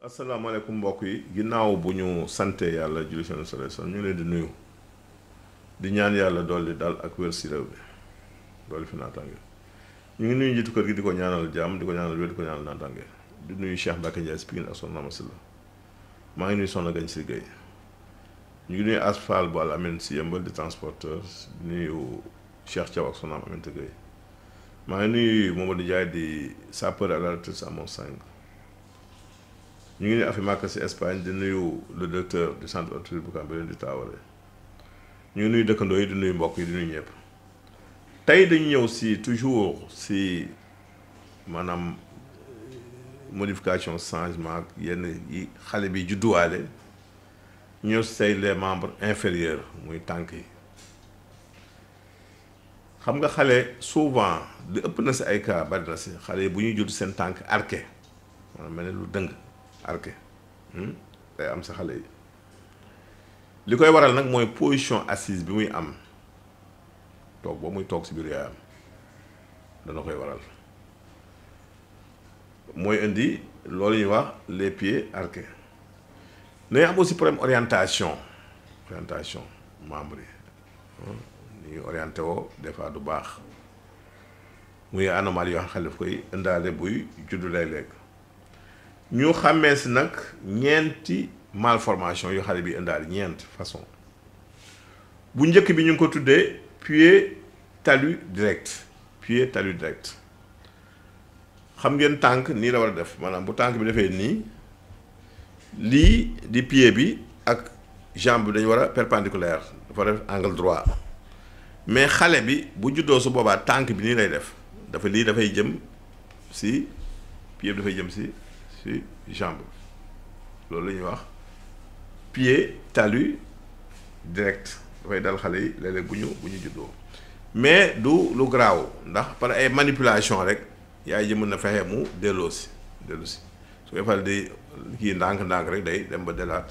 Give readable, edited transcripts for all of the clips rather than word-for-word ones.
asalaamaaleykum mbokk yi ginnaaw bu ñu sante yàlla julli seen sallallahu ñu ngi leen di nuyu di ñaan yàlla dolli dal ak wér si réew bi dolli fi naataange ñu ngi nuyu njiitu kër gi di ko ñaanal jàmm di ko ñaanal wér di ko ñaanal naataange di nuyu Cheikh Mbacke Ndiaye si Pikine ak Soxna Masila maa ngi nuyu Soxna Gañ si Gueye ñu ngi nuyu Asfal bu Al Amin si Yëmbal di transporteur di nuyu Cheikh Thiaw ak Soxna Aminata Gueye maa ngi nuyu Mamadou Ndiaye di sapeur à la retraite à Mont-Seng ñu ngi nuyu Afi Màkk si Espagne di nuyu le directeur du centre autorité bu Cambérène di Taawale ñu ngi nuyu dëkkandoo yi di nuyu mbokk yi di nuyu ñëpp tey dañu ñëw si toujours si maanaam modification changement yenn yi xale bi judduwaale ñëw si tey les membres inférieurs muy tànk yi xam nga xale souvent li ëpp na si ay cas bari na si xale yi bu ñuy judd seen tànk arqué maanaam mel ne lu dëng arqué day am sa xale yi li koy waral nag mooy position assise bi muy am toog boo muy toog si biir yaayam dana koy waral mooy indi loolu ñuy wax les pieds arqués nañu am aussi problème orientation membre yi ni orienté woo des fois du baax muy anomalie yoo xam xale daf koy indaale buy juddu lay lekk ñu xàmmee si nag ñeenti malformation yu xale bi indaale ñeent façon bu njëkk bi ñu ngi ko tuddee pied talus direct xam ngeen tànk nii la war a def maanaam bu tànk bi defee nii lii di pied bi ak jambe bi dañu war a perpendiculaire dafa def angle droit mais xale bi bu juddoo su boobaa tànk bi nii lay def lii dafay jëm si pied bi dafay jëm si jambe loolu la ñuy wax pied talus direct dafay dal xale yi léeg-léeg bu ñu juddoo mais du lu garaaw ndax par ay manipulation rek yaay ji mën na fexe mu delloo si su koy fal di kii ndànk-ndànk rek day dem ba delaat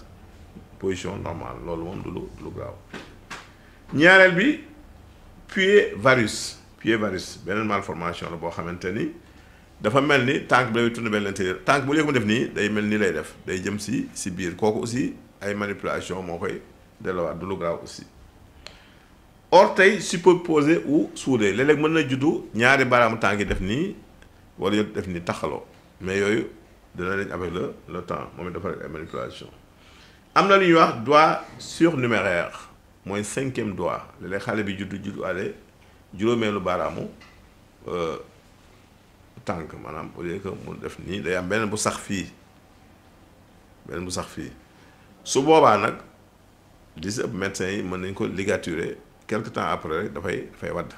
position normale loolu moom du lu garaaw ñaareel bi pied varus beneen malformation la boo xamante ni dafa mel ni tànk bi day tourner vers l'intérieur tànk bu léegi mu def nii day mel ni lay def day jëm si biir kooku aussi ay manipulation moo koy delloowaat du lu garaaw aussi orteil superposé ou soudé léeg-léeg mën na juddu ñaari baaraamu tànk yi def nii wala yëpp def nii taxaloo mais yooyu dina dañ avec le temps moom it dafa rek ay manipulation am na lu ñuy wax doigt surnuméraire mooy 5e doigt léeg-léeg xale bi juddu ale juróomeelu baaraamu tànk maanaam au lieu que mu def nii day am beneen bu sax fii su boobaa nag di si ëpp médecins yi mën nañ ko ligaturer quelque temps après rek dafay wadd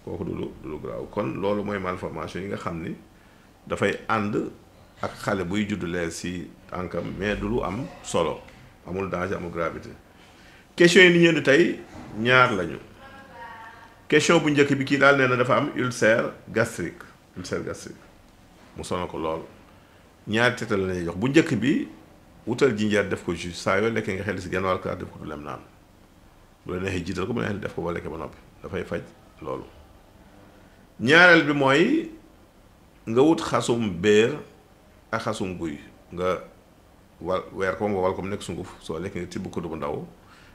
kooku du lu graaw kon loolu mooy malformation yi nga xam ni dafay ànd ak xale buy judd leer si tànkam mais du lu am solo amul danger amul gravité question yi ni ñeen di tey ñaar lañu question bu njëkk bi kii daal nee na dafa am ulcère gastrique mu sonal ko lool ñaari tetal la ñuy jox bu njëkk bi wutal jinjeer def ko jus saa yoo lekkee nga xel si genn wàll kaar def ko du lem naan bu la neexee jiital ko bu la neexee def ko ba lekkee ba noppi dafay faj loolu ñaareel bi mooy nga wut xasum béer ak xasum guy nga weer ko nga wal ko mu nekk sunguf soo lekkee nga tibb kudd bu ndaw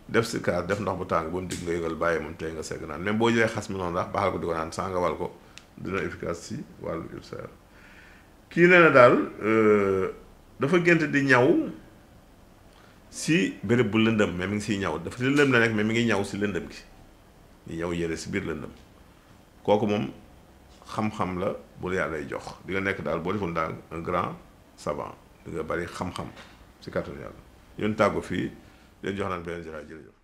def si kaar def ndox bu tàng ba mu digg nga yëgal bàyyi moom tey nga segg naan même boo jëlee xas mi noonu ndax baaxal ko di ko naan saa nga wal ko dina efficace si wàllu ulcère kii nee na daal dafa gént di ñaw si béréb bu lëndëm mais mi ngi siy ñaw dafa lëndëm la nekk mais mi ngi ñaw si lëndëm gi di ñaw yére si biir lëndëm kooku moom xam-xam la bu la yàlla lay jox di nga nekk daal boo deful daal un grand savant di nga bari xam-xam si kàttanu yàlla yoon tàggu fii leen jox naan beneen jëlaat jërëjëf